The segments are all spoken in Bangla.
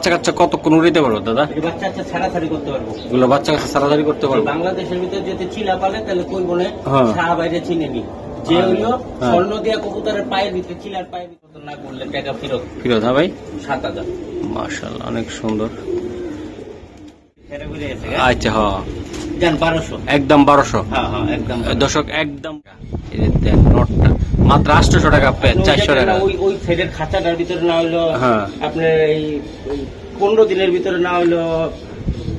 বাচ্চা কাচ্চা কতক্ষণ উড়াইতে পারবো দাদা? বাচ্চা কাচ্চা ছাড়াছাড়ি করতে পারবো। এগুলো বাচ্চা কাচ্চা ছাড়াছাড়ি করতে পারবো। বাংলাদেশের ভিতরে যদি চিলা পালে তাহলে কই বলে সারা বাইরে চিনে নি, যে হইলো স্বর্ণ দিয়া কবুতরের পায়ের ভিতরে চিলার পায়ের ভিতরে না করলে টাকা ফেরত। ফেরত হ্যাঁ ভাই? 7000। মাশাআল্লাহ অনেক সুন্দর। এটা ঘুরে গেছে। আচ্ছা হ্যাঁ জান 1200 একদম 1200। হ্যাঁ হ্যাঁ একদম দর্শক একদম এই যে দেন নটটা মাত্র 800 টাকা পেয়ে 400 টাকা। ওই সাইডের খাঁচাটার ভিতরে না হইলো আপনার এই 15 দিনের ভিতরে না হইলো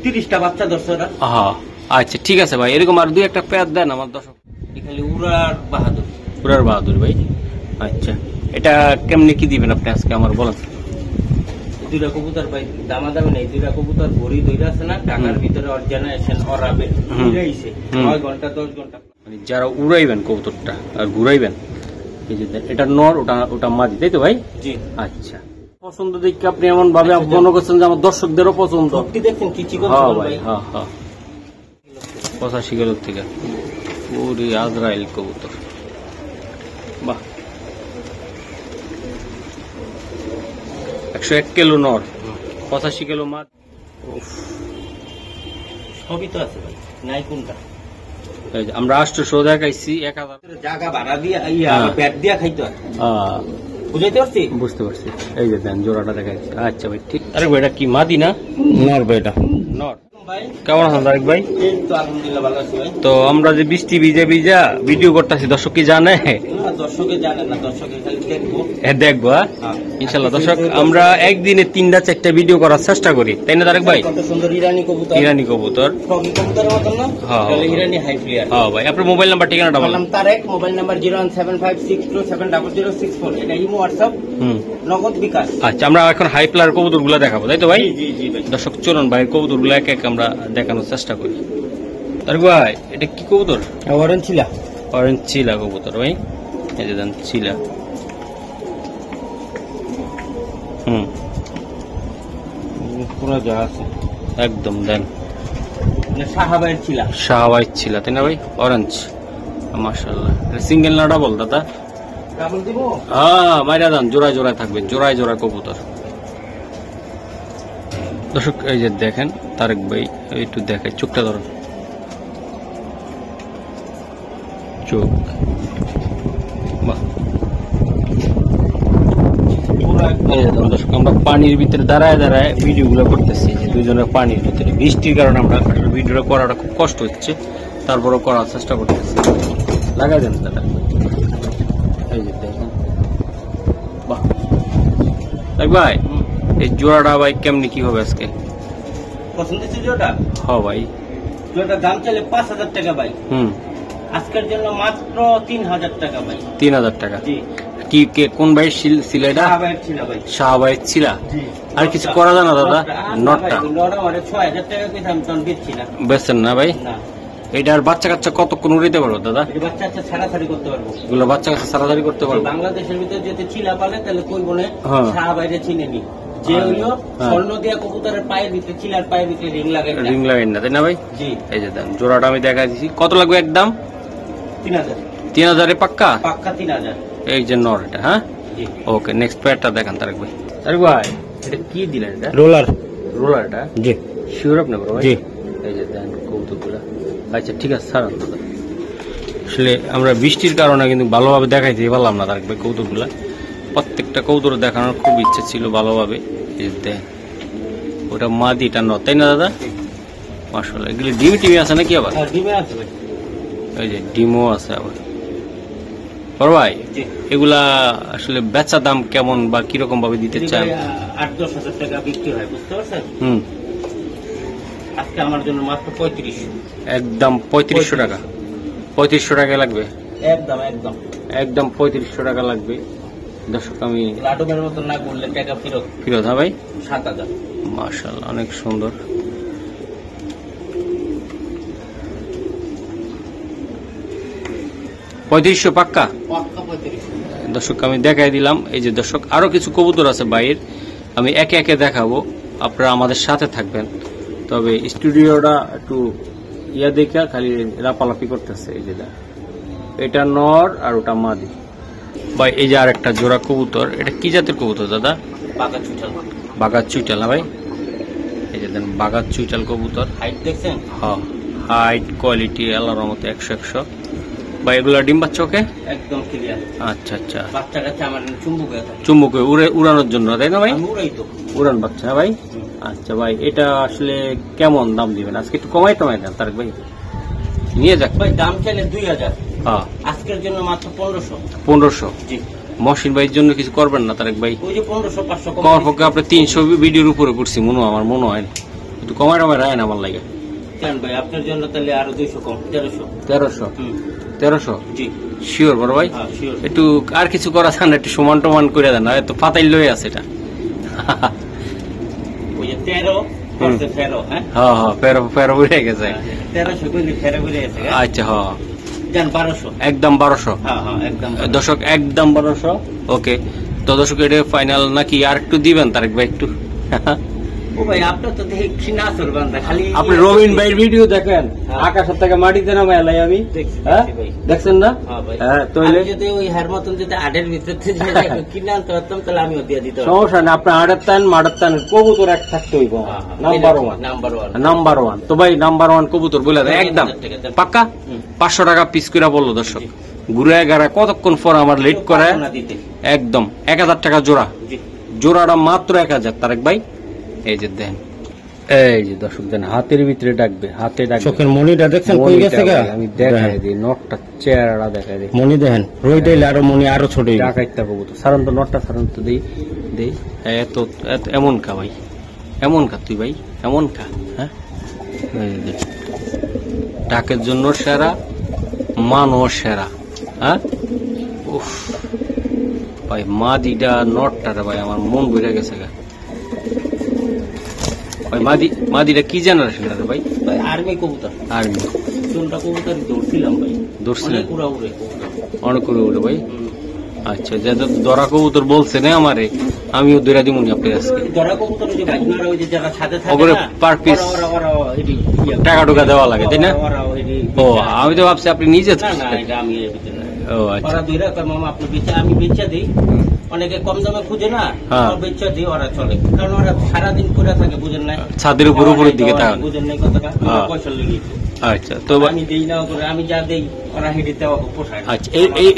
30টা বাচ্চা দর্শকরা। হ্যাঁ আচ্ছা ঠিক আছে ভাই, এরকম আর দুই একটা পেয়ার দেন আমার দর্শক। খালি উড়ার বাহাদুর। উড়ার বাহাদুর ভাই। আচ্ছা এটা কেমনে কি দিবেন আপনি আজকে আমার বলেন? দুইটা কবুতর ভাই দামাদামি নেই, দুইটা কবুতর ভরি দুইটা আছে না, টাকার ভিতরে অর্জেনারেশন অরাবে উড়াইছে 9 ঘন্টা 10 ঘন্টা। মানে যারা উড়াইবেন কবুতরটা আর ঘুরাইবেন, এই যে এটা নর ওটা মাদি, তাই তো ভাই? জি। আচ্ছা পছন্দ দেখে আপনি এমন ভাবে মনে করছেন যে আমার দর্শকদেরও পছন্দ। সত্যি দেখছেন কি চিকন ভাই? হ্যাঁ হ্যাঁ 85 কিলো থেকে পুরি আজরাইল কবুতর। বাহ 101 কিলো নর 85 কিলো মাদ। সবই তো আছে ভাই, নাই কোনটা? আমরা 800 দেখাইছি 1000 জায়গা ভাড়া দিয়া পেট দিয়া খাইতো। বুঝাইতে পারছি? বুঝতে পারছি। এই যে দেন জোড়াটা দেখাইছি। আচ্ছা ভাই ঠিক। আরে ভাই এটা কি মাদি না নর? ভাই এটা নর। কেমন আছেন তারেক ভাই? আলহামদুলিল্লাহ ভালো আছি ভাই। তো আমরা যে বৃষ্টি ভিজা ভিডিও করতেছি, দর্শক কি জানে? দর্শকে জানে না, দর্শকে খালি দেখবো। দেখবো ইনশাল্লাহ। দর্শক আমরা একদিনে 3টা 4টা ভিডিও করার চেষ্টা করি, তাই না তারেক ভাই? কত সুন্দর ইরানি কবুতর। ইরানি কবুতর কবুতরের মতন না? হ্যাঁ ইরানি হাই প্লেয়ার। হ্যাঁ ভাই আপনার মোবাইল নাম্বার ঠিকানাটা বললাম। Tarek, mobile number 01756270064। এটা ইমো হোয়াটসঅ্যাপ নগদ বিকাশ। আচ্ছা আমরা এখন হাই প্লেয়ার কবুতর গুলা দেখাবো, তাই তো ভাই? জি জি ভাই। দর্শক চলুন ভাই কবুতর গুলা এক এক আমরা দেখানোর চেষ্টা করি। তারেক ভাই এটা কি কবুতর? অরেঞ্জ চিলা। অরেঞ্জ চিলা কবুতর ভাই। এই যে দেন চিলা। পুরো যা আছে একদম দেন শাহবাইয়ের চিলা। শাহবাইয়ের চিলা তাই না ভাই? অরেঞ্জ মাশাআল্লাহ। সিঙ্গেল না ডাবল দাদা? ডাবল দিব। হ্যাঁ মাইরা দেন, জোড়ায় জোড়ায় থাকবে, জোড়ায় জোড়ায় কবুতর। দর্শক এই যে দেখেন তারেক ভাই একটু দেখে চোখটা ধরুন, চোখ বাহ। দর্শক আমরা পানির ভিতরে দাঁড়ায় দাঁড়ায় ভিডিও গুলো করতেছি, যে দুজনের পানির ভিতরে বৃষ্টির কারণে আমরা ভিডিওটা করাটা খুব কষ্ট হচ্ছে, তারপরে করার চেষ্টা করতেছি। লাগাই দেন দাদা। এই যে দেখেন বাহ। দেখ ভাই এই জোড়াটা ভাই কেমনি কি হবে আজকে? পছন্দ হচ্ছে জোড়াটা? হ্যাঁ ভাই জোড়াটার দাম চাইলে 5000 টাকা ভাই। আজকের জন্য মাত্র 3000 টাকা ভাই। 3000 টাকা। জি। কি কোন ভাই সিলাইটা? শাহবাইয়ের ছিলা ভাই। শাহবাইয়ের ছিলা। জি। আর কিছু করা যায় না দাদা? নটটা নটটা মানে 6000 টাকা কইতাম, তখন বেচছি না। বেচেন না ভাই? না। এটার বাচ্চা কাচ্চা কতক্ষণ উড়াইতে পারবো দাদা? বাচ্চা কাচ্চা ছাড়াছাড়ি করতে পারবো। এগুলো বাচ্চা কাচ্চা ছাড়াছাড়ি করতে পারবো। বাংলাদেশের ভিতরে যদি চিলা পালে তাহলে কই বলে শাহবাইরে চিনে নি, যে হইলো স্বর্ণ দিয়া কবুতরের পায়ের ভিতরে চিলার পায়ের ভিতরে রিং লাগাই না, তাই না ভাই? জি। এই যে দেন জোড়াটা আমি দেখা দিচ্ছি। কত লাগবে একদম? 3000। 3000 এ পাক্কা? পাক্কা 3000। এই যে নর এটা। হ্যাঁ ওকে নেক্সট পেয়ারটা দেখান তারেক ভাই। তারেক ভাই এটা কি দিলেন? এটা রোলার। রোলারটা? জি। শিওর আপনি বড় ভাই? জি। এই যে দেন কবুতরগুলা। আচ্ছা ঠিক আছে ছাড়ান দাদা। আসলে আমরা বৃষ্টির কারণে কিন্তু ভালোভাবে দেখাইতে পারলাম না তারেক ভাই কবুতরগুলা। প্রত্যেকটা কবুতর দেখানোর খুব ইচ্ছা ছিল ভালোভাবে। এই দেন ওটা মাদিটা নর, তাই না দাদা? মাশাআল্লাহ। এগুলি ডিমি আছে নাকি আবার? ডিমে আছে ভাই। এই যে ডিমও আছে আবার। বড় ভাই এগুলা আসলে বেচা দাম কেমন বা কিরকম ভাবে দিতে চান? 8-10 হাজার টাকা বিক্রি হয়, বুঝতে পারছেন? আজকে আমার জন্য মাত্র 3500। একদম 3500 টাকা? 3500 টাকা লাগবে? একদম 3500 টাকা লাগবে। দর্শক আমি লাডুমের মতো না করলে টাকা ফেরত। ফেরত? হ্যাঁ ভাই। 7000। মাশাআল্লাহ অনেক সুন্দর। $3500 পাক্কা? পাক্কা 3500। দর্শক আমি দেখাই দিলাম। এই যে দর্শক আরো কিছু কবুতর আছে বাইরের, আমি একে একে দেখাবো, আপনারা আমাদের সাথে থাকবেন। তবে স্টুডিওটা একটু ইয়া দেখা খালি লাপালাপি করতেছে। এই যে এটা নর আর ওটা মাদি ভাই। এই যে আর একটা জোড়া কবুতর, এটা কি জাতের কবুতর দাদা? বাগার চুইটাল না ভাই, এই যে দেন বাগার চুইটাল কবুতর। হাইট দেখছেন? হ্যাঁ, হাইট কোয়ালিটি আল্লাহর মতো 100-100 ভাই। এগুলা ডিম বাচ্চা ওকে একদম ক্লিয়ার। আচ্ছা আচ্ছা, বাচ্চা কাচ্চা আমার চুম্বকে উড়ানোর জন্য তাই না ভাই? উড়াই তো, উড়ান বাচ্চা ভাই। আচ্ছা ভাই, এটা আসলে কেমন দাম দিবেন আজকে? একটু কমাই টমাই দেন তারেক ভাই, নিয়ে যাক ভাই। দাম চাইলে 2000, হ্যাঁ আজকের জন্য মাত্র 1500। 1500? জি। মহসিন ভাইয়ের জন্য কিছু করবেন না তারেক ভাই? ওই যে 1500-500 কমার পক্ষে আপনি 300 ভিডিওর উপরে করছি আমার মনে হয় একটু কমাই টমাই রায় না আমার লাগে। কেন ভাই, আপনার জন্য তাহলে আরো 200 কম, 1300। 1300? জি শিওর বড় ভাই? হ্যাঁ শিওর। একটু আর কিছু করা যান, একটু সমান টমান করে দেন, এত পাতাই লয়ে আছে এটা। ওই যে 13 করতে ফেরো, হ্যাঁ হ্যাঁ ফেরো উড়ে গেছে। 1300 কইলে ফেরো উড়ে গেছে। আচ্ছা হ্যাঁ, জান 1200, একদম 1200। হ্যাঁ হ্যাঁ একদম দর্শক একদম 1200। ওকে, তো দর্শক এটা ফাইনাল নাকি আর একটু দিবেন তারেক ভাই একটু? ও ভাই আপনার তো দেখছি না সরবান্দা খালি। আপনি রবিন ভাইয়ের ভিডিও দেখেন, আকাশের থেকে মাটিতে নামায় লাই আমি, দেখছেন না? হ্যাঁ, তাহলে যদি ওই হার মতন যদি আডের ভিতর কিনে আনতে পারতাম তাহলে আমিও দিয়ে দিতাম। সমস্যা না, আপনার আডের টান মাডের টান কবুতর এক থাকতে হইব। নাম্বার ওয়ান তো ভাই, নাম্বার ওয়ান কবুতর বলে দেয় একদম পাক্কা। 500 টাকা পিস করে বললো দর্শক। ঘুরে গেরা কতক্ষণ পর আমার লেট করে একদম 1000 টাকা জোড়া। জোড়াটা মাত্র 1000 তারেক ভাই। এই যে দেন, এই যে দর্শক দেন, হাতের ভিতরে ডাকবে, হাতে ডাকবে। চোখের মনিটা দেখছেন কই গেছে গা? আমি দেখাই দিই নটটা, চেহারাটা দেখাই দিই। মনি দেখেন রইটাইলে আরো মনি আরো ছোট ডাকাইতে কবুতর। সারান তো নটটা সারান তো দেই দেই। এত এমন খা ভাই, এমন খা তুই ভাই, এমন খা। হ্যাঁ, ডাকের জন্য সেরা, মানও সেরা। হ্যাঁ, উফ ভাই, মাদিটা নটটা ভাই আমার মন বুঝে গেছে গা ভাই। মাদিটা কি জেনারেশন রে ভাই? আর্মি কবুতর। আর্মি কোনটা কবুতর ধরছিলাম ভাই? ধরছিলেন অনেক উড়ে উড়ে ভাই। আচ্ছা, যেটা দরা কবুতর বলছে না আমারে, আমিও দৌড়া দিব নি আপনার আজকে। দরা কবুতর যে ভাইনারা ওই যে যারা সাথে থাকে ওগুলো না, পার পিস টাকা টুকা দেওয়া লাগে তাই না? ও, আমি তো ভাবছি আপনি নিজে। না না, এটা আমি এর ভিতরে। ও আচ্ছা, ওরা দুইরা কয় মামা আপনি বেচে, আমি বেচে দিই। অনেকে কম দামে খুঁজে না, বেচে দিই, ওরা চলে। কারণ ওরা সারাদিন করে থাকে, বুঝেন না, ছাদের উপর উপরের দিকে তাকান, বুঝেন নাই কতটা পয়সা লেগে। আচ্ছা, তো আমি দেই না করে, আমি যা দেই ওরা হেঁটে পোষায়। আচ্ছা,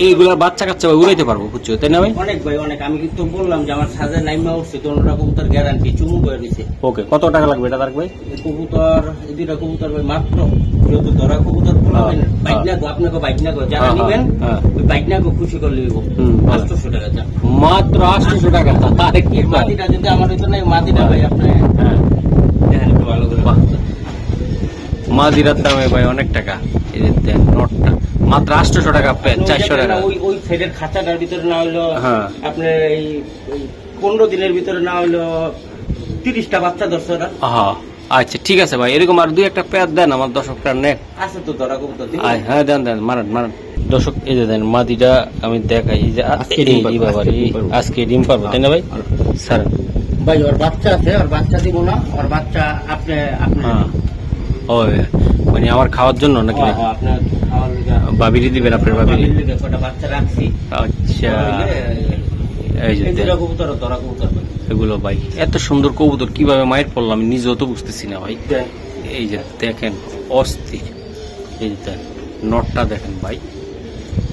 এইগুলা বাচ্চা কাচ্চা উড়াইতে পারবো বুঝছো তাই না ভাই? অনেক ভাই অনেক। আমি কিন্তু বললাম যে আমার সাজে নাইমা উঠছে, দোনোটা কবুতর গ্যারান্টি, চুমু করে দিছে। ওকে, কত টাকা লাগবে এটা তারেক ভাই? কবুতর দুইটা কবুতর ভাই মাত্র, যেহেতু ধরা কবুতর বাইক না গো, আপনাকে বাইক না গো, যারা নিবেন বাইক না গো, খুশি করে লিখবো 800 টাকা। মাত্র 800 টাকা? আরে কি মাটিটা যদি আমার হইতো না, মাটিটা ভাই আপনার ভালো করে মাদিরার দামে ভাই অনেক টাকা। এই যে দেন নটটা মাত্র 800 টাকা, 400 টাকা। ওই সাইডের খাঁচাটার ভিতরে না হইলো আপনার এই 15 দিনের ভিতরে না হইলো 30টা বাচ্চা ধরছে ওরা। আচ্ছা ঠিক আছে ভাই, এরকম আর দুই একটা পেয়ার দেন আমার দর্শকরা নেক আছে তো ধরা কবুতর। হ্যাঁ দেন দেন, মারান দর্শক। এই যে দেন মাদিটা আমি দেখাই, যে আজকে ডিম পারবো তাই না ভাই? স্যার ভাই ওর বাচ্চা আছে, ওর বাচ্চা দিব না, ওর বাচ্চা আপনি ও মানে আমার খাওয়ার জন্য নাকি? আপনার বাবিরি দিবেন আপনার? বাবিরি বাচ্চা রাখছি। আচ্ছা, এই যে এগুলো ভাই এত সুন্দর কবুতর কিভাবে মায়ের পড়লাম আমি নিজেও তো বুঝতেছি না ভাই। এই যে দেখেন অস্থির, এই যে নটটা দেখেন ভাই।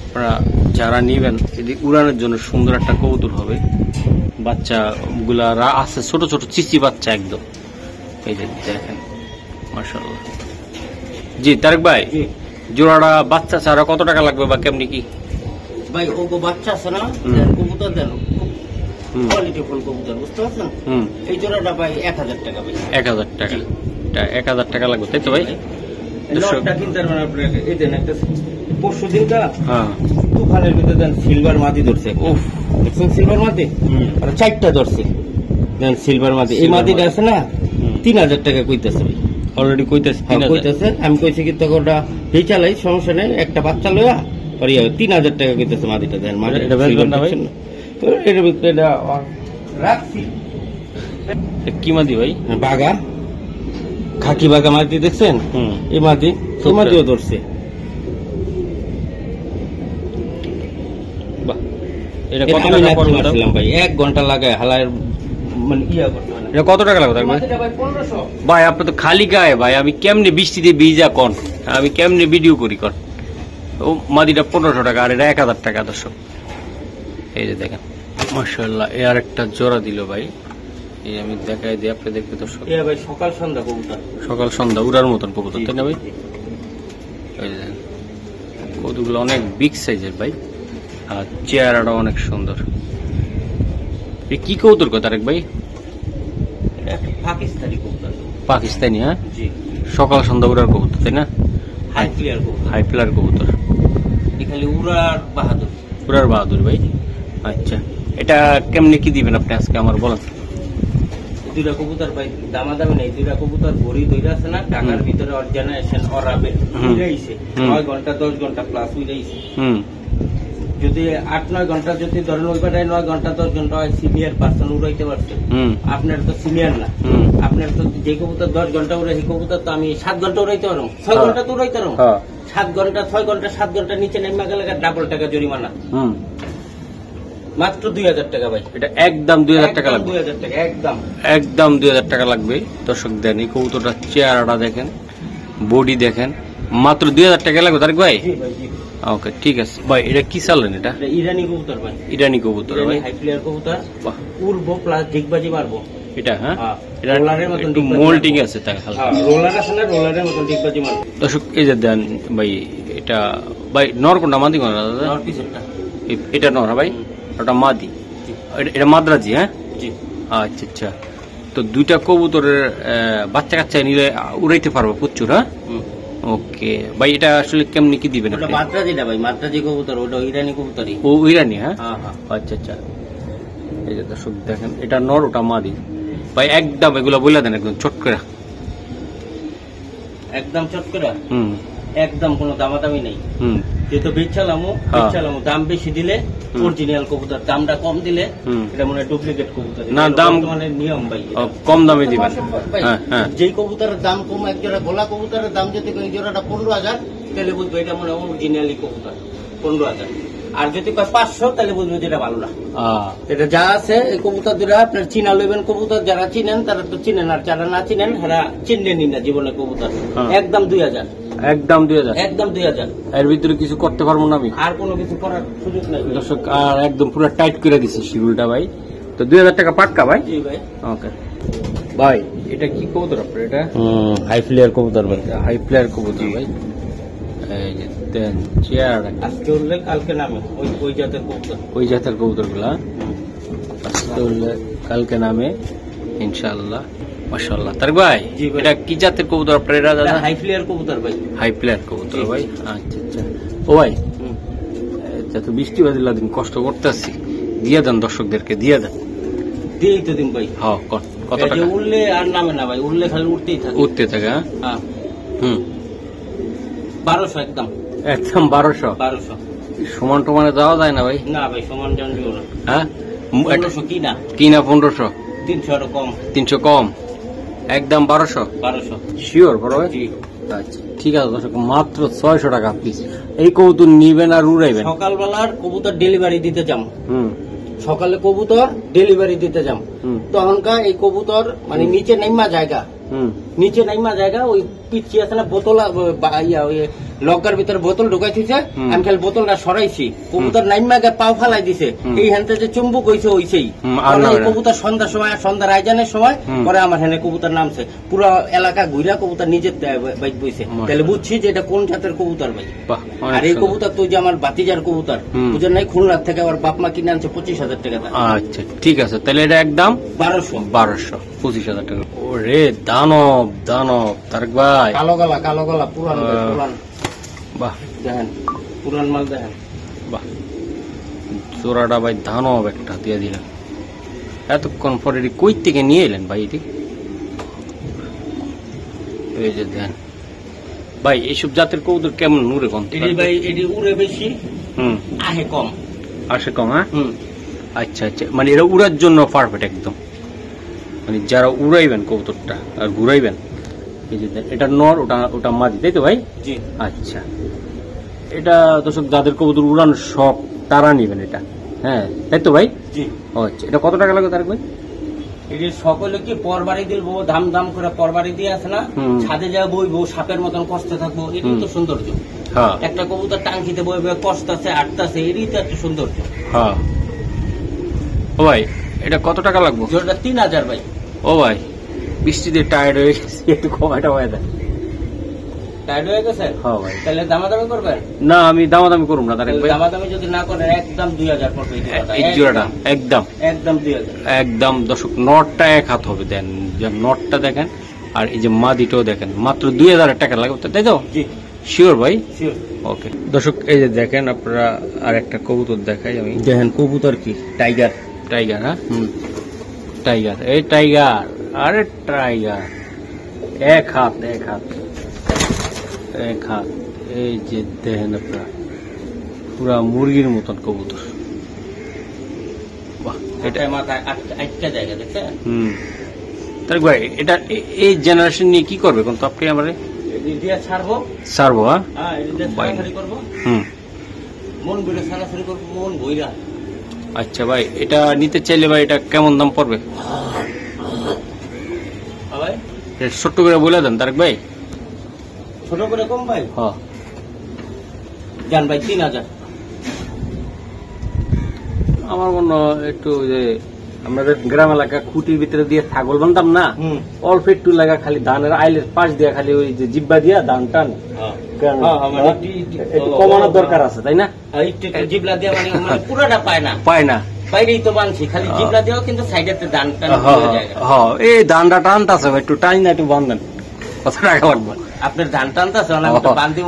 আপনারা যারা নিবেন এদিকে উড়ানোর জন্য সুন্দর একটা কবুতর হবে। বাচ্চা গুলা আছে ছোট ছোট চিচি বাচ্চা একদম। এই যে দেখেন মাশাআল্লাহ। জি তারেক ভাই, জোড়াটা বাচ্চা ছাড়া কত টাকা লাগবে বা কেমনি কি? ভাই ও বাচ্চা আছে না, কবুতর দেন কোয়ালিটি ফুল কবুতর, বুঝতে পারছেন? এই জোড়াটা ভাই 1000 টাকা। ভাই 1000 টাকা? 1000 টাকা লাগবে তাই তো ভাই? লটটা কিনতে পারবেন আপনি। এই দেন একটা পরশু দিনটা তুফানের ভিতরে দেন সিলভার মাটি ধরছে। উফ, দেখছেন সিলভার মাটি? আর 4টা ধরছে দেন সিলভার মাটি। এই মাটিটা আছে না 3000 টাকা কইতেছে ভাই। অলরেডি কইতেছে? আমি কইছি কি তো ওটা চালাই, সমস্যা নেই, একটা বাচ্চা লইয়া 3000 টাকা কইতেছে মাটিটা দেন। এটার ভিতরে রাখছি কি মাটি ভাই? বাগা, খাকি বাগা মাটি দেখছেন? এই মাটি, এই মাটিও ধরছে। এটা কত টাকা পড়বে ভাই? 1 ঘন্টা লাগায় হালায় মানে ইয়া করতে হয় না। এটা কত টাকা লাগবে ভাই? এটা ভাই 1500। ভাই আপনি তো খালি গায়ে ভাই, আমি কেমনে বৃষ্টিতে ভিজা কোন, আমি কেমনে ভিডিও করি কোন? ও মাদিটা 1500 টাকা আর এটা 1000 টাকা দর্শক। এই যে দেখেন মাশাআল্লাহ, এ আর একটা জোড়া দিল ভাই। এই আমি দেখাই দিই আপনি দেখতে দর্শক। এ ভাই সকাল সন্ধ্যা কবুতর, সকাল সন্ধ্যা উড়ার মতন কবুতর, তাই না ভাই? এই যে দেখেন কবুতরগুলো অনেক বিগ সাইজের ভাই, আর চেহারাটা অনেক সুন্দর। এ কি কবুতর কয় তারেক ভাই? এটা একটা পাকিস্তানি কবুতর। পাকিস্তানি? হ্যাঁ, জি। সকাল সন্ধ্যা উড়ার কবুতর, তাই না? হাই প্লেয়ার কবুতর। হাই প্লেয়ার কবুতর, এখানে উড়ার বাহাদুর। উড়ার বাহাদুর ভাই। আচ্ছা, এটা কেমনে কি দিবেন আপনি আজকে আমার বলেন? দুইটা কবুতর ভাই দামাদামি নেই, দুইটা কবুতর ভরি ধরে আছে না, টাকার ভিতরে অর্জেনারেশন অরাবে উড়াইছে 9 ঘন্টা 10 ঘন্টা প্লাস উড়াইছে। যদি 8-9 ঘন্টা যদি ধরেন ওই পাটায় 9 ঘন্টা 10 ঘন্টা হয়, সিনিয়র পার্সন উড়াইতে পারছে। আপনার তো সিনিয়র না, আপনার তো যে কবুতর 10 ঘন্টা উড়াই, সেই কবুতর তো আমি 7 ঘন্টা উড়াইতে পারবো, 6 ঘন্টা তো উড়াইতে পারবো। 7 ঘন্টা 6 ঘন্টা 7 ঘন্টা নিচে নেমে গেলে ডাবল টাকা জরিমানা। মাত্র 2000 টাকা ভাই। এটা একদম 2000 টাকা লাগবে? 2000 টাকা একদম, একদম 2000 টাকা লাগবে দর্শক। দেন এই কবুতরটা চেহারাটা দেখেন, বডি দেখেন, মাত্র 2000 টাকা লাগবে তারেক ভাই? জি ভাই জি। ওকে ঠিক আছে ভাই। এটা কি চালেন? এটা ইরানি কবুতর ভাই। ইরানি কবুতর ভাই, হাই প্লেয়ার কবুতর, উড়বো প্লাস ডিগবাজি মারবো। এটা হ্যাঁ, এটা রোলারের মতন একটু মোল্ডিং আছে তাই হালকা। রোলার আছে না, রোলারের মতন ডিগবাজি মারবো দর্শক। এই যে দেন ভাই, এটা ভাই নর কোনটা মাদি কোনটা দাদা? নর পিছনটা। এটা নর ভাই, ওটা মাদি। এটা মাদ্রাজি? হ্যাঁ জি। আচ্ছা আচ্ছা। তো দুইটা কবুতরের বাচ্চা কাচ্চা নিলে উড়াইতে পারবো প্রচুর? হ্যাঁ ওকে ভাই। এটা আসলে কেমনি কি দিবেন? ওটা মাদ্রাজি না ভাই, মাদ্রাজি কবুতর, ওটা ইরানি কবুতরই। ও ইরানি? হ্যাঁ হ্যাঁ। আচ্ছা আচ্ছা। এই যে দর্শক দেখেন, এটা নর ওটা মাদি ভাই। একদম এগুলো বলে দেন একদম চট করে। একদম চট করে, একদম কোনো দামাদামি নেই। যেহেতু বেচালামো দাম বেশি দিলে অরিজিনাল কবুতর, দামটা কম দিলে এটা মনে হয় ডুপ্লিকেট কবুতর। না, দাম মানে নিয়ম ভাই, কম দামে দিবেন। যেই কবুতরের দাম কম, এক জোড়া গোলা কবুতরের দাম যদি এই জোড়াটা 15,000, তাহলে বুঝবো এটা মনে হয় অরিজিনালি কবুতর 15,000। আর যদি 500, তাহলে বুঝবো যেটা ভালো না। এটা যা আছে এই কবুতর দুটা আপনার চিনা লইবেন। কবুতর যারা চিনেন তারা তো চিনেন, আর যারা না চিনেন তারা চিনলেনই না জীবনে কবুতর। একদম 2000, একদম 2000, একদম 2000। এর ভিতরে কিছু করতে পারবো না আমি? আর কোনো কিছু করার সুযোগ নাই দর্শক। আর একদম পুরো টাইট করে দিছি শিডিউলটা ভাই। তো 2000 টাকা পাক্কা ভাই? জি ভাই। ওকে ভাই। এটা কি কবুতর আপনার? এটা হাই প্লেয়ার কবুতর ভাই। হাই প্লেয়ার কবুতর ভাই। এই যে দেন চেয়ারটা, আজকে উঠলে কালকে নামে ওই জাতের কবুতর। ওই জাতের কবুতর গুলা আজকে উঠলে কালকে নামে ইনশাআল্লাহ। মাশাআল্লাহ। তার ভাই এটা কি জাতের কবুতর আপনার? এটা দাদা হাই প্লেয়ার কবুতর ভাই। হাই প্লেয়ার কবুতর ভাই। আচ্ছা আচ্ছা। ও ভাই, তো বৃষ্টি বাজিলা দিন কষ্ট করতেছি, দিয়ে দেন দর্শকদেরকে, দিয়ে দেন। দিয়েই তো দিন ভাই। হ্যাঁ কত টাকা? উঠলে আর নামে না ভাই, উঠলে খালি উঠতেই থাকে, উঠতে থাকে। হ্যাঁ 1200 একদম, একদম 1200। সমান টমানে যাওয়া যায় না ভাই? না ভাই, সমান জন দিব না। হ্যাঁ 1500 কিনা 1500, 300 কম, 300 কম, একদম 1200 শিওর বড় ভাই? আচ্ছা ঠিক আছে দর্শক, মাত্র 600 টাকা পিস। এই কবুতর নিবেন আর উড়াইবেন। সকালবেলার কবুতর ডেলিভারি দিতে যাম, সকালে কবুতর ডেলিভারি দিতে যাম, তখনকার এই কবুতর মানে নিচে নাইমা জায়গা ওই পিচ্ছি আছে না বোতল, ওই লকার ভিতরে বোতল ঢুকাইছে, আমি খালি বোতলটা সরাইছি, কবুতর নাইমা গে পাও ফালাই দিছে, এই হ্যান্তে যে চুম্বুক হইছে ওইছেই। কবুতর সন্ধ্যার সময়, সন্ধ্যার আয়োজনের সময় পরে আমার হ্যাঁ কবুতর নামছে, পুরো এলাকা ঘুরা কবুতর নিজের বাইক বইছে, তাহলে বুঝছি যে এটা কোন জাতের কবুতর ভাই। আর এই কবুতর তো যে আমার বাতিজার কবুতর, বুঝেন নাই, খুলনার থেকে আমার বাপ মা কিনে আনছে 25,000 টাকা। আচ্ছা ঠিক আছে, তাহলে এটা একদম 1200, 25,000 টাকা। ওরে দানব তারেক ভাই, কালো গলা পুরান বাহ, দেখেন পুরান মাল দেখেন, বাহ জোড়াটা ভাই দানব একটা দিয়ে দিলেন। এতক্ষণ পরে কই থেকে নিয়ে এলেন ভাই? এটি এই যে দেন ভাই, এইসব জাতের কবুতর কেমন উড়ে কম? ভাই এটি উড়ে বেশি, আহে কম, আসে কম। হ্যাঁ আচ্ছা আচ্ছা, মানে এরা উড়ার জন্য পারফেক্ট একদম, মানে যারা উড়াইবেন কবুতরটা আর ঘুরাইবেন। এই যে এটা নর, ওটা মাদি, তাই তো ভাই? জি। আচ্ছা, এটা দর্শক যাদের কবুতর উড়ানো শখ তারা নিবেন এটা, হ্যাঁ তাই তো ভাই? জি। আচ্ছা, এটা কত টাকা লাগবে তারেক ভাই? এই সকলে কি পরবাড়ি দিব, ধাম ধাম করে পরবাড়ি দিয়ে আছে না, ছাদে যা বইবো সাপের মতন কষ্ট থাকবো, এটাই তো সৌন্দর্য। একটা কবুতর টাঙ্কিতে বইবে কষ্ট আছে আটটাছে, এটাই তো একটা সৌন্দর্য। ও ভাই এটা কত টাকা লাগবে? জোড়াটা 3000 ভাই। ও ভাই বৃষ্টিতে টায়ার্ড হয়ে গেছি, একটু কমাটা হয়ে দেয়। টায়ার্ড হয়ে গেছে? হ্যাঁ ভাই। তাহলে দামাদামি করবেন? না আমি দামাদামি করব না তারেক ভাই। দামাদামি যদি না করেন একদম 2000 পড়বে এই জোড়াটা। একদম একদম 2000 একদম। দর্শক নটটা এক হাত হবে, দেন যে নটটা দেখেন আর এই যে মাদিটাও দেখেন, মাত্র 2000 টাকা লাগবে, তাই তো? জি শিওর ভাই? শিওর। ওকে দর্শক এই যে দেখেন আপনারা আর একটা কবুতর দেখাই আমি। দেখেন কবুতর কি টাইগার। টাইগার? হ্যাঁ টাইগার। এই টাইগার, আরে টাইগার এক হাত এক হাত এক হাত। এই যে দেখেন আপনারা পুরা মুরগির মতন কবুতর। বাহ, এটা মাথায় আটটা জায়গা দেখছেন? তাই ভাই এটা এই জেনারেশন নিয়ে কি করবে কোন তো আপনি? আমরা ছাড়বো। মন বইরা সারাসারি করবো, মন বইরা। আচ্ছা ভাই এটা নিতে চাইলে ভাই এটা কেমন দাম পড়বে? ছোট্ট করে বলে দেন তারেক ভাই। ছোট করে কম ভাই? হ্যাঁ জান ভাই 3000। আমার মনে হয় একটু যে আমাদের গ্রাম এলাকা খুঁটির ভিতরে দিয়ে ছাগল বানতাম না, অল্প একটু লাগা খালি ধানের আইলের পাশ দিয়ে খালি ওই যে জিব্বা দিয়া ধান টান একটু কমানোর দরকার আছে, তাই না? জিবলা দিয়া মানে পুরোটা পায় না, বাইরেই তো বানছি, খালি জিবলা দিয়েও কিন্তু সাইডেতে ধান টান। এই ধানটা টানতাছে একটু টানি না, একটু বান্ধেন, কত টাকা লাগবে? আপনার ধান টানতাছে বান্ধি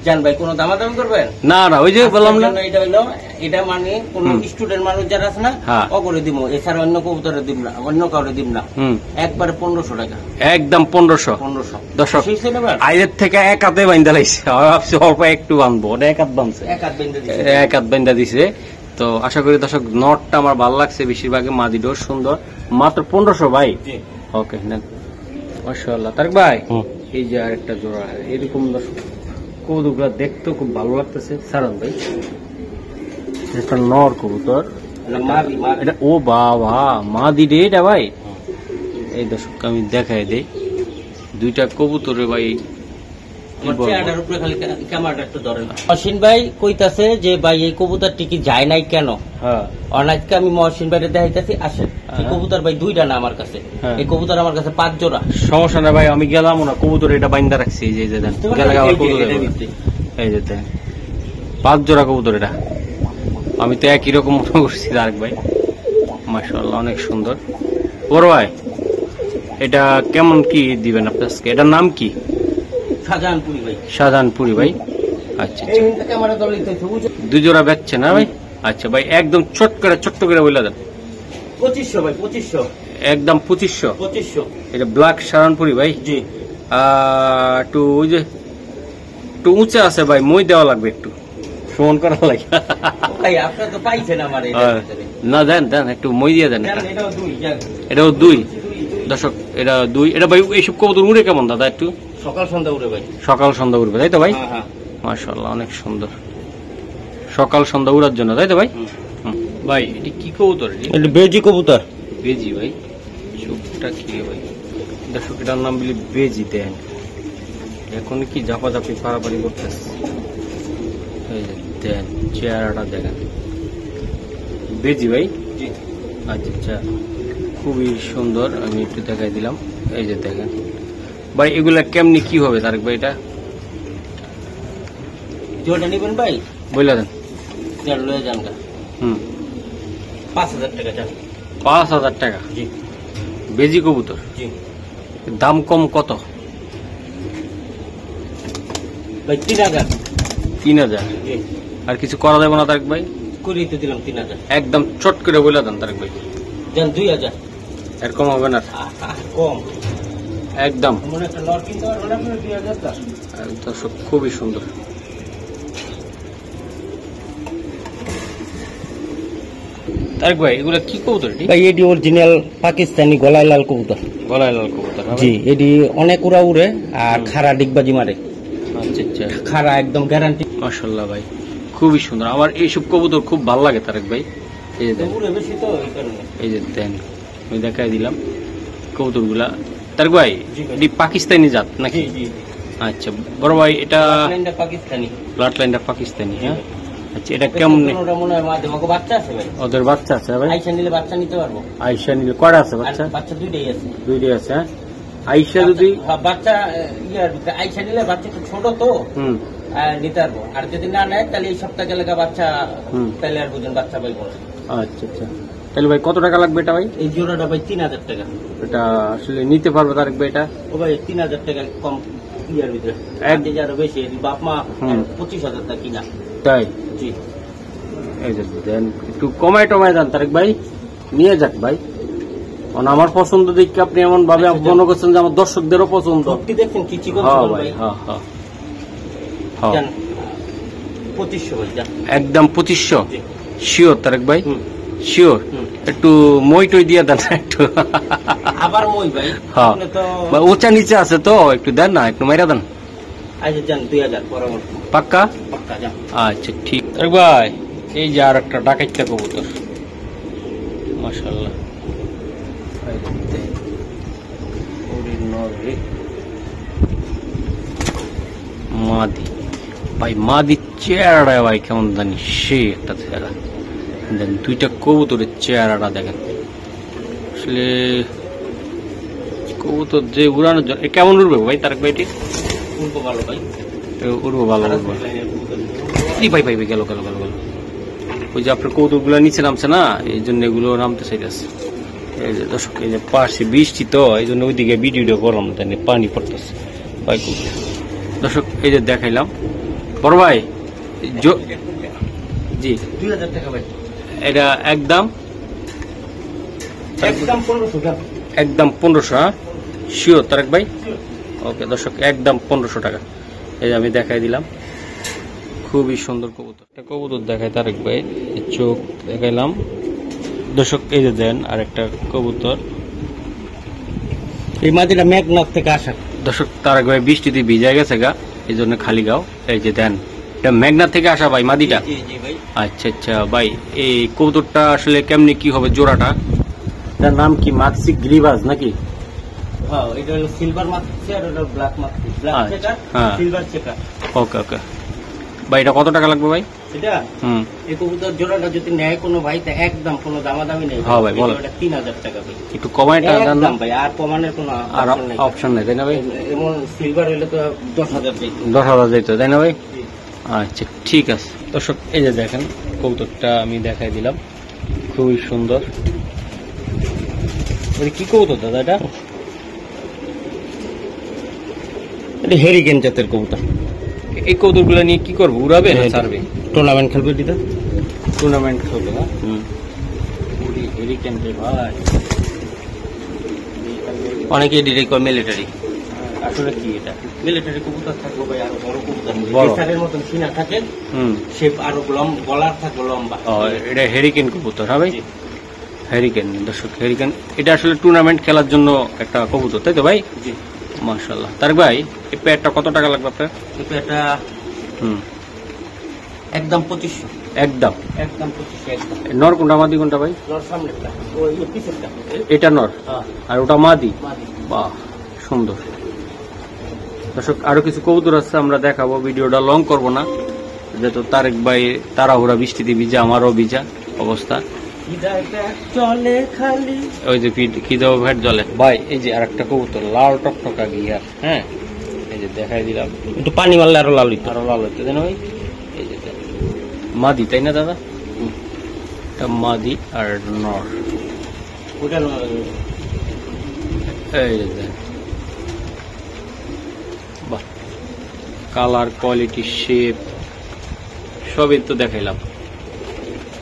জান ভাই। কোন দামাদামি করবেন? না না ওই যে বললাম না, এটা হইলো এটা মানে কোন স্টুডেন্ট মানুষ যারা আছে না ও করে দিব, এছাড়া অন্য কবুতরে দিব না, অন্য কাউরে দিব না, একবারে 1500 টাকা। একদম 1500। দর্শক আইলের থেকে এক হাতে বান্ধা লাগছে, ভাবছি অল্প একটু বাঁধবো, ওটা এক হাত বাঁধছে, এক হাত বান্ধা দিছে। তো আশা করি দর্শক নটটা আমার ভালো লাগছে, বেশিরভাগে মাদিটাও সুন্দর, মাত্র 1500 ভাই। ওকে নেন মাশাআল্লাহ। তারেক ভাই এই যে আরেকটা জোড়া এরকম দর্শক কবুতরগুলো দেখতেও খুব ভালো লাগতেছে। সারান ভাই একটা নর কবুতর, এটা ও বাবা মাদি রে এটা ভাই। এই দর্শক আমি দেখাই দেই দুইটা কবুতরে ভাই। মহসিন ভাই কইতাছে যে ভাই এই কবুতরটি কি যায় নাই কেন? অনাজকে আমি মহসিন ভাই দেখাইতেছি, আসেন। এই কবুতর ভাই দুইটা না আমার কাছে, এই কবুতর আমার কাছে 5 জোড়া। সমস্যা না ভাই, আমি গেলাম না, কবুতর এটা বাইন্দা রাখছি। এই যে দেন এই যে দেন 5 জোড়া কবুতর এটা। আমি তো একই রকম মনে করছি তারেক ভাই। মাশাআল্লাহ অনেক সুন্দর। বড় ভাই এটা কেমন কি দিবেন আপনার? এটার নাম কি? শাহজাহানপুরি ভাই। শাহজাহানপুরি ভাই। আচ্ছা 2 জোড়া বেচছে না ভাই? আচ্ছা ভাই একদম ছোট্ট করে বলে দেন। 2500 ভাই, 2500 একদম 2500। এটা ব্ল্যাক শাহজাহানপুরি ভাই। জি একটু ওই যে একটু উঁচা আছে ভাই, মই দেওয়া লাগবে, একটু সমান করা লাগে ভাই। আপনারা তো পাইছেন আমার না, দেন একটু মই দিয়ে দেন। এটাও 2 দর্শক, এটা 2। এটা ভাই এইসব কবুতর উড়ে কেমন দাদা? একটু সকাল সন্ধ্যা উড়ে ভাই। সকাল সন্ধ্যা উড়বে তাই তো ভাই? মাশাআল্লাহ অনেক সুন্দর, সকাল সন্ধ্যা উড়ার জন্য তাই তো ভাই? ভাই এটি কি কবুতর? এটা বেজি কবুতর। বেজি ভাই, চোখটা কি ভাই? দর্শক এটার নাম বলি বেজি। দেন এখন কি ঝাপাঝাপি পারাপারি করতেছে, দেন চেহারাটা দেখেন। বেজি ভাই? আচ্ছা খুবই সুন্দর, আমি একটু দেখাই দিলাম। এই যে দেখেন ভাই এগুলা কেমনি কি হবে তারেক ভাই? এটা জোড়া নিবেন ভাই? বলে দেন। 5000 টাকা। 5000 টাকা? জি। বেজি কবুতর? জি। দাম কম কত ভাই? 3000। 3000? আর কিছু করা যাবে না তারেক ভাই? করিতে দিলাম 3000। একদম চট করে বলে দেন তারেক ভাই। দেন 2000। এর কম হবে না? কম একদম। মনে একটা লট কিনতে পারবেন আপনি 2000 টাকা। দর্শক খুবই সুন্দর। তারেক ভাই এগুলা কি কবুতর? ভাই এটি অরিজিনাল পাকিস্তানি গলায় লাল কবুতর। গলায় লাল কবুতর? জি। এটি অনেক উড়া উড়ে আর খাড়া ডিগবাজি মারে। আচ্ছা খাড়া একদম গ্যারান্টি। মাশাআল্লাহ ভাই খুবই সুন্দর, আমার এইসব কবুতর খুব ভালো লাগে তারেক ভাই। এই যে দেন, উড়ে বেশি তো এই কারণে। এই যে দেন আমি দেখাই দিলাম কবুতরগুলা। তার ভাই এটি পাকিস্তানি জাত নাকি? আচ্ছা বড় ভাই এটা পাকিস্তানি, ব্লাড লাইনটা পাকিস্তানি। হ্যাঁ আচ্ছা, এটা কেমন? বাচ্চা আছে ভাই, ওদের বাচ্চা আছে ভাই? আইসা নিলে বাচ্চা নিতে পারবো। আইসা নিলে কয়টা আছে বাচ্চা? বাচ্চা দুইটাই আছে। দুইটাই আছে। হ্যাঁ আইসা যদি বাচ্চা ইয়ার ভিতরে আইসা নিলে বাচ্চা একটু ছোট তো নিতে পারবো, আর যদি না নেয় তাহলে এই সপ্তাহে গেলে বাচ্চা তাহলে আর বুঝুন বাচ্চা পাইবো। আচ্ছা আচ্ছা, তাহলে ভাই কত টাকা লাগবে এটা ভাই? এই জোড়াটা ভাই 3000 টাকা। এটা আসলে নিতে পারবে তারেক ভাই? এটা ও ভাই 3000 টাকা কম ইয়ার ভিতরে, আরো বেশি বাপ মা 25,000 টাকা কিনা। তাই? জি। এই যে দেন একটু কমায় টমায় দেন তারেক ভাই, নিয়ে যাক ভাই। কারণ আমার পছন্দ দেখে আপনি এমন ভাবে মনে করছেন যে আমার দর্শকদেরও পছন্দ। দেখছেন কি চিকন ভাই? হ্যাঁ হ্যাঁ হ্যাঁ 2500 ভাই। একদম 2500 শিওর তারেক ভাই? শিওর। একটু মই টই দিয়ে দেন একটু। আবার মই ভাই? হ্যাঁ উঁচা নিচে আছে তো, একটু দেন না, একটু মাইরা দেন। আচ্ছা যান 2000 পরামর্শ। পাক্কা? পাক্কা যান। আচ্ছা ঠিক। তারেক ভাই এই যে আর একটা ডাকাইতা কবুতর, মাশাআল্লাহ। মাদি ভাই, মাদি চেহারাটা ভাই কেমন জানি সে একটা চেহারা। দেন দুইটা কবুতরের চেহারাটা দেখেন, আসলে কবুতর যে উড়ানোর জন্য কেমন উড়বে ভাই তারেক ভাই? এটি উড়বো ভালো ভাই, উড়বো ভালো উড়বো। ভাই ভাই গেল গেল গেল গেল। ওই যে আপনার কবুতর গুলা নিচে নামছে না, এই জন্য এগুলো নামতে চাইতেছে। এই যে দর্শক, এই যে পাশে বৃষ্টি তো, এই জন্য ওইদিকে ভিডিওটা করলাম, তাই পানি পড়তেছে ভাই। দর্শক এই যে দেখাইলাম বড় ভাই। জি 2000 টাকা ভাই। এটা একদম 1500। একদম 1500? হ্যাঁ শিওর তারেক ভাই? ওকে দর্শক, একদম 1500 টাকা। এই যে আমি দেখাই দিলাম, খুবই সুন্দর কবুতর। একটা কবুতর দেখায় তারেক ভাই, চোখ দেখাইলাম দর্শক। এই যে দেন আর একটা কবুতর, এই মাদিটা মেঘনাথ থেকে আসা দর্শক। তারেক ভাই বৃষ্টিতে ভিজে গেছে গা, এই জন্য খালি গাও। এই যে দেন এটা মেঘনাথ থেকে আসা ভাই মাদিটা? আচ্ছা আচ্ছা ভাই, এই কবুতরটা আসলে কেমনি কি হবে জোড়াটা? এটার নাম কি? মাক্সি গ্রিবাজ নাকি? হ্যাঁ এটা হলো সিলভার মাক্সি আর এটা black maxi. Black checker silver checker. Okay okay ভাই, এটা কত টাকা লাগবে ভাই? এটা এই কবুতর জোড়াটা যদি নেয় কোনো ভাই, তা একদম কোনো দামাদামি নেই। হ্যাঁ ভাই বলো। এটা 3000 টাকা ভাই। একটু কমায় টাকা দেন না ভাই, আর কমানোর কোনো অপশন নেই তাই না ভাই? এমন সিলভার হলে তো 10,000 যাইতো। 10,000 যাইতো তাই না ভাই? আচ্ছা ঠিক আছে দর্শক, এই যে দেখেন কবুতরটা আমি দেখাই দিলাম, খুবই সুন্দর। কি কবুতর দাদা এটা? এটা হেরিকেন জাতের কবুতর। এই কবুতরগুলো নিয়ে কি করবো? উড়াবে না ছাড়বে? টুর্নামেন্ট খেলবে দিদা। টুর্নামেন্ট খেলবে না? হেরিকেন রে ভাই, অনেকে ডিরেক্ট করে মিলিটারি। আসলে কি এটা? মিলিটারি কবুতর থাকবে ভাই, আরো বড় কবুতর, বিশালের মতন সিনা থাকে, শেপ আরো গলার থাকবে লম্বা। এটা হেরিকেন কবুতর? হ্যাঁ ভাই হেরিকেন। দর্শক হেরিকেন এটা আসলে টুর্নামেন্ট খেলার জন্য একটা কবুতর, তাই তো ভাই? জি মাশাআল্লাহ। তারেক ভাই এই পেয়ারটা কত টাকা লাগবে আপনার? এই পেয়ারটা একদম 2500। একদম 2500 একদম। নর কোনটা মাদি কোনটা ভাই? নর সামনেটা, ওই পিছনেরটা। এটা নর আর ওটা মাদি? বাহ সুন্দর। দর্শক আরো কিছু কবুতর আছে, আমরা দেখাবো, ভিডিওটা লং করব না, যেহেতু তারেক ভাই তাড়াহুড়া, বৃষ্টিতে ভিজা, আমারও ভিজা অবস্থা। চলে খালি ওই যে খিদাও ভেট জলে ভাই। এই যে আরেকটা কবুতর লাল টকটকা গিয়ার। হ্যাঁ এই যে দেখাই দিলাম, একটু পানি মারলে আরো লাল হইতো। আরো লাল হইতো জানো ভাই। এই যে মাদি তাই না দাদা? এটা মাদি আর নর। ওটা এই যে বাহ, কালার, কোয়ালিটি, শেপ সবই তো দেখাইলাম।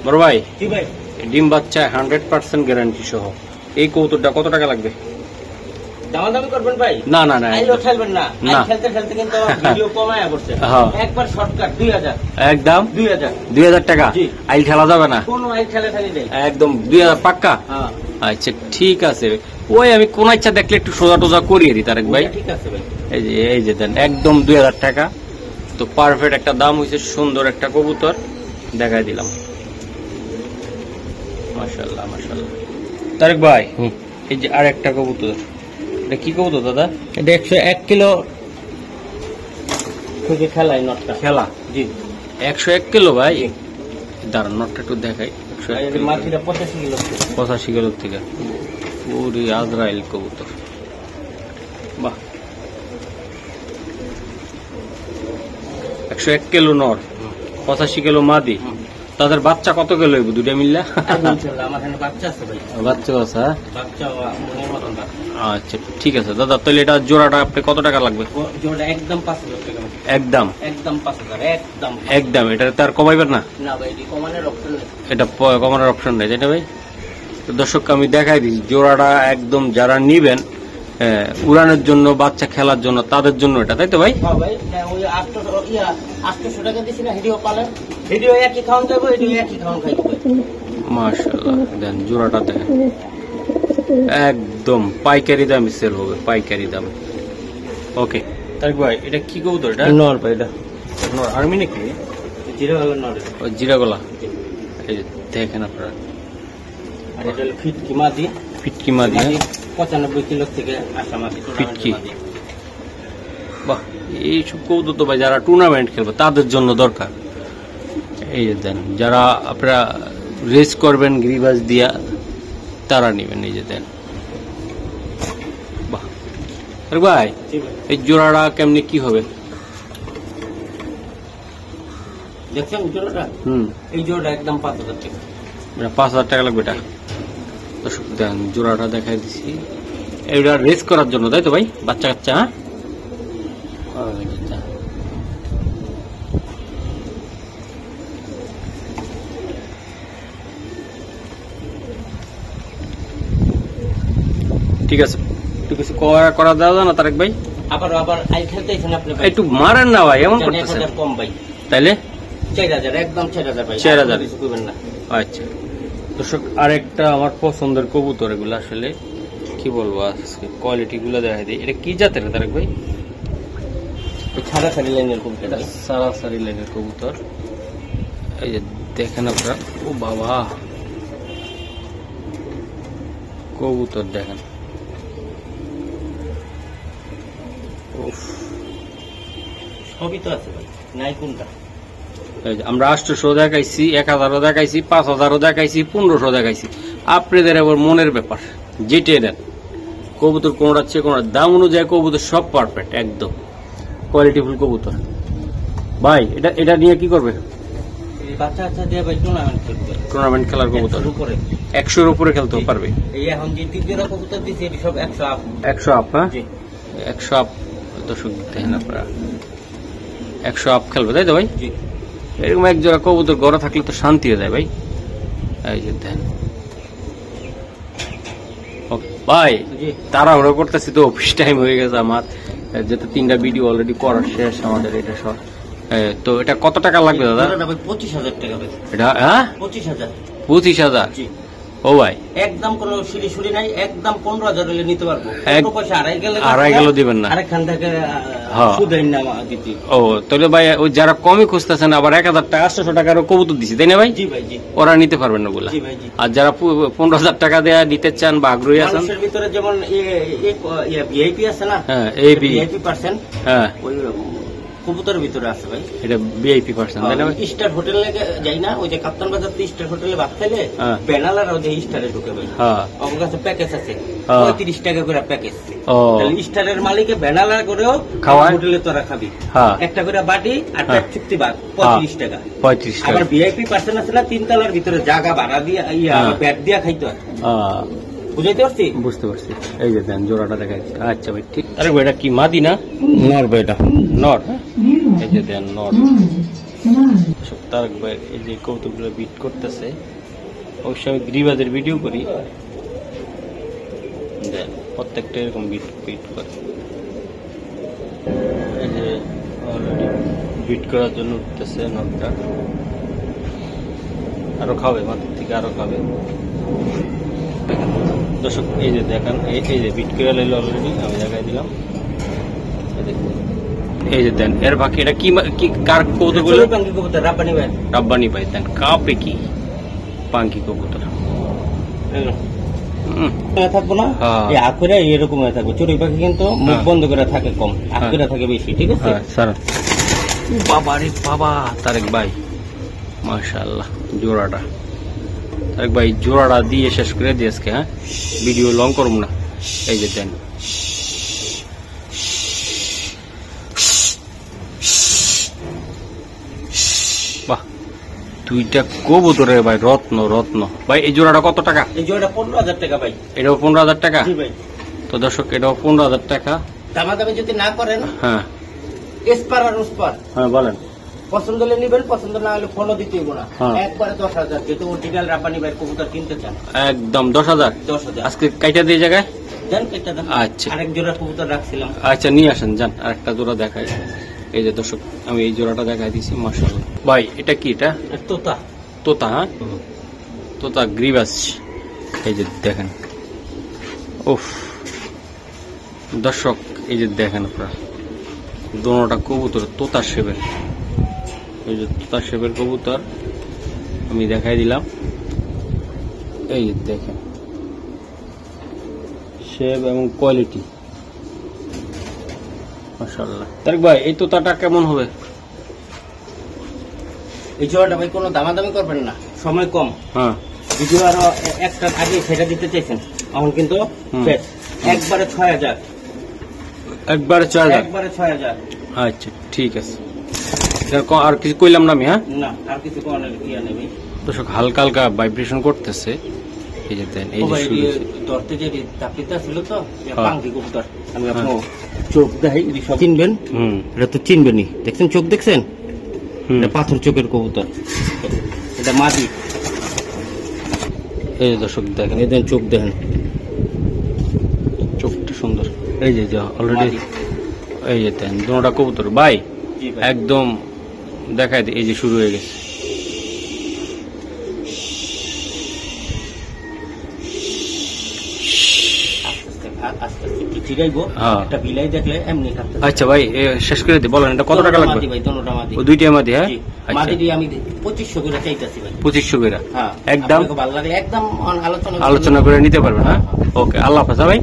বড় ভাই কি ভাই, ডিম বাচ্চা 100% গ্যারান্টি সহ এই কবুতরটা কত টাকা লাগবে? দামাদামি করবেন ভাই? না না না, আইলো খেলবেন না, খেলতে খেলতে কিন্তু ভিডিও কমায়া করছে। একবার শর্টকাট 2000, একদম 2000 টাকা। আইল খেলা যাবে না? কোনো আইল খেলা খালি নেই, একদম 2000 পাক্কা। আচ্ছা ঠিক আছে, ওই আমি কোন ইচ্ছা দেখলে একটু সোজা টোজা করিয়ে দিই তারেক ভাই। ঠিক আছে ভাই। এই যে দেন একদম 2000 টাকা। তো পারফেক্ট একটা দাম হয়েছে, সুন্দর একটা কবুতর দেখাই দিলাম। মাশাআল্লাহ মাশাআল্লাহ। তারেক ভাই এই যে আর একটা কবুতর, এটা কি কবুতর দাদা? এটা 101 কিলো থেকে খেলাই নটটা খেলা। জি 101 কিলো ভাই। দাঁড়ান নটটা একটু দেখাই। 101 কিলো। মাটিটা 85 কিলো 85 কিলো থেকে। ওরে আজরাইল কবুতর, বাহ। 101 কিলো নর, 85 কিলো মাদি। তাদের বাচ্চা কত কিলো হইব দুইটা মিললা? আমার এখানে বাচ্চা আছে ভাই। বাচ্চা আছে? বাচ্চা মনের মতন বাচ্চা। আচ্ছা ঠিক আছে দাদা, তাহলে এটা জোড়াটা আপনি কত টাকা লাগবে? জোড়াটা একদম 5000 টাকা। একদম? একদম 5000, একদম একদম। এটা তার কমাইবেন না? না ভাই, এটি কমানোর অপশন নেই। এটা কমানোর অপশন নেই, তাই না ভাই? তো দর্শক আমি দেখাই দিই জোড়াটা একদম, যারা নিবেন উড়ানের জন্য, বাচ্চা খেলার জন্য, তাদের জন্য এটা, তাই তো ভাই? হ্যাঁ ভাই, ওই 800 টাকা দিছি না, হেডিও পালেন, হেডিও একই খাওয়ান যাবো, হেডিও একই খাওয়ান খাইবো ভাই। মাশাআল্লাহ, দেন জোড়াটা দেখেন, একদম পাইকারি দামে সেল হবে, পাইকারি দাম। ওকে তারেক ভাই, এটা কি কবুতর? এটা নর ভাই, এটা নর আর্মি নাকি? জিরাগলা নর। ওই জিরাগলা। এই যে দেখেন আপনারা, আর এটা হলো ফিটকি মাদি। ফিটকি মাদি, 95 কিলো থেকে আসা মাদি। ফিটকি, বাহ। এইসব কবুতর তো ভাই যারা টুর্নামেন্ট খেলবে তাদের জন্য দরকার। এই যে দেন, যারা আপনারা রেস করবেন গ্রিবাস দিয়া, তারা নিবেন। এই যে দেন, বাহ। তারেক ভাই এই জোড়াটা কেমনি কি হবে? দেখছেন জোড়াটা? এই জোড়াটা একদম 5000 টাকা। 5000 টাকা লাগবে এটা? দর্শক দেন জোড়াটা দেখাই দিছি, এটা রেস করার জন্য, তাই তো ভাই? বাচ্চা কাচ্চা, ঠিক আছে। একটু কিছু করা যাবে না তারেক ভাই? আবার আই খেলতেছেন আপনি ভাই? একটু মারেন না ভাই, এমন করতেছেন। 1000 কম ভাই। তাইলে 4000, একদম 4000 ভাই। 4000 কিছু করবেন না। আচ্ছা দর্শক, আরেকটা আমার পছন্দের কবুতর, এগুলো আসলে কি বলবো, আজকে কোয়ালিটি গুলো দেখাই দিই। এটা কি জাতের তারেক ভাই? সারাসারি লাইনের কবুতর। সারাসারি লাইনের কবুতর। এই যে দেখেন আপনারা, ও বাবা, কবুতর দেখেন, সবই তো আছে ভাই, নাই কোনটা? আমরা 800 দেখাইছি, 1000 দেখাইছি, 5000 দেখাইছি, 1500 দেখাইছি। আপনাদের আবার মনের ব্যাপার, যেটা নেন কবুতর, কোনটা চেয়ে কোনটা দাম অনুযায়ী কবুতর সব পারফেক্ট, একদম কোয়ালিটিফুল কবুতর। ভাই এটা নিয়ে কি করবে? বাচ্চা আচ্ছা দিয়ে ভাই টুর্নামেন্ট খেলবে। টুর্নামেন্ট খেলার কবুতর 100-র উপরে খেলতে পারবে। এই এখন যে তিনটা কবুতর দিছে এটি সব 100 আপ। 100 আপ? হ্যাঁ 100 আপ। দর্শক দেখেন আপনারা, 100 আপ খেলবে, তাই তো ভাই? এরকম এক জোড়া কবুতর ঘরে থাকলে তো শান্তি হয়ে যায় ভাই। এই যে দেখেন ভাই, তাড়াহুড়ো করতেছি তো, অফিস টাইম হয়ে গেছে আমার, যেহেতু 3টা ভিডিও অলরেডি করার শেষ আমাদের। এটা সব তো এটা কত টাকা লাগবে দাদা? 25,000 টাকা ভাই। এটা হ্যাঁ 25,000। 25,000? ও ভাই, একদম কোনো সিঁড়ি নাই, একদম 15,000 হলে নিতে পারবো। পয়সা আড়াই গেল দিবেন না? আরেকখান থেকে সুদাইন না দিতে। ও তাহলে ভাই, ওই যারা কমই খুঁজতেছেন, আবার 1000 টাকা 800 টাকার কবুতর দিছি, তাই না ভাই? জি ভাই, জি। ওরা নিতে পারবেন না বলে। আর যারা 15,000 টাকা দেয়া নিতে চান বা আগ্রহী আছেন, মানুষের ভিতরে যেমন ভিআইপি আছে না? হ্যাঁ, ভিআইপি পার্সেন্ট, হ্যাঁ ওই কবুতরের ভিতরে আছে ভাই। এটা ভিআইপি পার্সেন্ট, তাই না ভাই? স্টার হোটেলে যাই না, ওই যে কাপ্তান বাজার স্টার হোটেলে ভাত খাইলে বেনালার ওই যে স্টারে ঢুকে ভাই, আমার কাছে প্যাকেজ আছে 35 টাকা করে প্যাকেজ। স্টারের মালিকে বেনালার করেও হোটেলে তোরা খাবি, একটা করে বাটি আর পেট চুক্তি ভাত 35 টাকা। 35 টাকা। আবার ভিআইপি পার্সেন্ট আছে না, 3 তলার ভিতরে জায়গা ভাড়া দিয়ে ব্যাট দিয়া খাইতে হয়। বুঝাইতে পারছি? বুঝতে পারছি। এই যে দেন জোড়াটা দেখাচ্ছি। আচ্ছা ভাই ঠিক। আরে ভাই এটা কি মাদি না নর? ভাই এটা নর। এই যে দেন নর। তারেক ভাই এই যে কৌতুকগুলো বিট করতেছে, অবশ্যই আমি গ্রিবাজের ভিডিও করি, দেন প্রত্যেকটা এরকম বিট করে। এই যে অলরেডি বিট করার জন্য উঠতেছে নরটা, আরো খাবে, মাটির থেকে আরো খাবে। দর্শক এই যে দেখেন, এই যে বিট করে লাইলো অলরেডি, আমি দেখাই দিলাম। এই যে দেন এর বাকি এটা কি কার কবুতর গুলো? রাব্বানি ভাই। রাব্বানি ভাই দেন কাপে কি পাঙ্কি কবুতর। থাকবো না, এই আখুরা এরকম হয়ে থাকবে। চড়ুই পাখি কিন্তু মুখ বন্ধ করে থাকে কম, আখুরা থাকে বেশি। ঠিক আছে স্যার। বাবা রে বাবা, তারেক ভাই মাশাআল্লাহ জোড়াটা, তারেক ভাই জোড়াটা দিয়ে শেষ করে দিয়ে আজকে। হ্যাঁ, ভিডিও লং করব না। এই যে দেন, বাহ, দুইটা কবুতরের ভাই রত্ন রত্ন। ভাই এই জোড়াটা কত টাকা? এই জোড়াটা 15,000 টাকা ভাই। এটাও 15,000 টাকা? জি ভাই। তো দর্শক, এটাও 15,000 টাকা। দামাদামি যদি না করেন, হ্যাঁ এসপার আর উসপার, হ্যাঁ বলেন, পছন্দ হলে নিবেন, পছন্দ না হলে ফোনও দিতে হইব না। একবারে 10,000, যেহেতু অরিজিনাল রাব্বানি ভাইয়ের কবুতর কিনতে চান, একদম 10,000। 10,000 আজকে কাইটা দিয়ে জায়গায় দেন, কেটে দেন। আচ্ছা, আরেক জোড়া কবুতর রাখছিলাম। আচ্ছা নিয়ে আসেন, যান আরেকটা জোড়া দেখাই। এই যে দর্শক, আমি এই জোড়াটা দেখাই দিছি। মাশাআল্লাহ ভাই, এটা কি? এটা তোতা। তোতা? হ্যাঁ, তোতা গ্রিবাস। এই যে দেখেন, উফ দর্শক, এই যে দেখেন আপনারা, দোনোটা কবুতর তোতা শেপের। এই যে তোতা শেপের কবুতর আমি দেখাই দিলাম। এই যে দেখেন শেপ এবং কোয়ালিটি, মাশাআল্লাহ। তারেক ভাই, এই তোতাটা কেমন হবে? এই জোড়াটা ভাই কোনো দামাদামি করবেন না, সময় কম। হ্যাঁ, ভিডিও আরো একটা আগে সেটা দিতে চাইছেন, এখন কিন্তু একবারে 6,000। একবারে 4,000? একবারে 6,000। আচ্ছা ঠিক আছে, আর কিছু কইলাম না আমি। হ্যাঁ না, আর কিছু কোনের ইয়া নেই ভাই। দর্শক, হালকা হালকা ভাইব্রেশন করতেছে। এই যে দেন, এই যে ধরতে যে তাপিতা ছিল তো পাঙ্কি কবুতর, আমি আপনার চোখ দেখাই, সব চিনবেন। এটা তো চিনবেনই, দেখছেন চোখ, দেখছেন পাথর চোখের কবুতর, এটা মাদি। এই যে দর্শক দেখেন, এই দেন চোখ দেখেন, চোখটা সুন্দর। এই যে অলরেডি, এই যে দেন দুটোটা কবুতর ভাই একদম দেখাই এই যে শুরু হয়ে গেছে। আচ্ছা ভাই, শেষ করে দিই, বলেন এটা কত টাকা লাগবে? দুইটা মাদি? হ্যাঁ, আমি 2500 করে চাইতেছি ভাই। 2500 করে একদম আলোচনা করে নিতে পারবেন। হ্যাঁ, ওকে, আল্লাহ হাফেজ ভাই।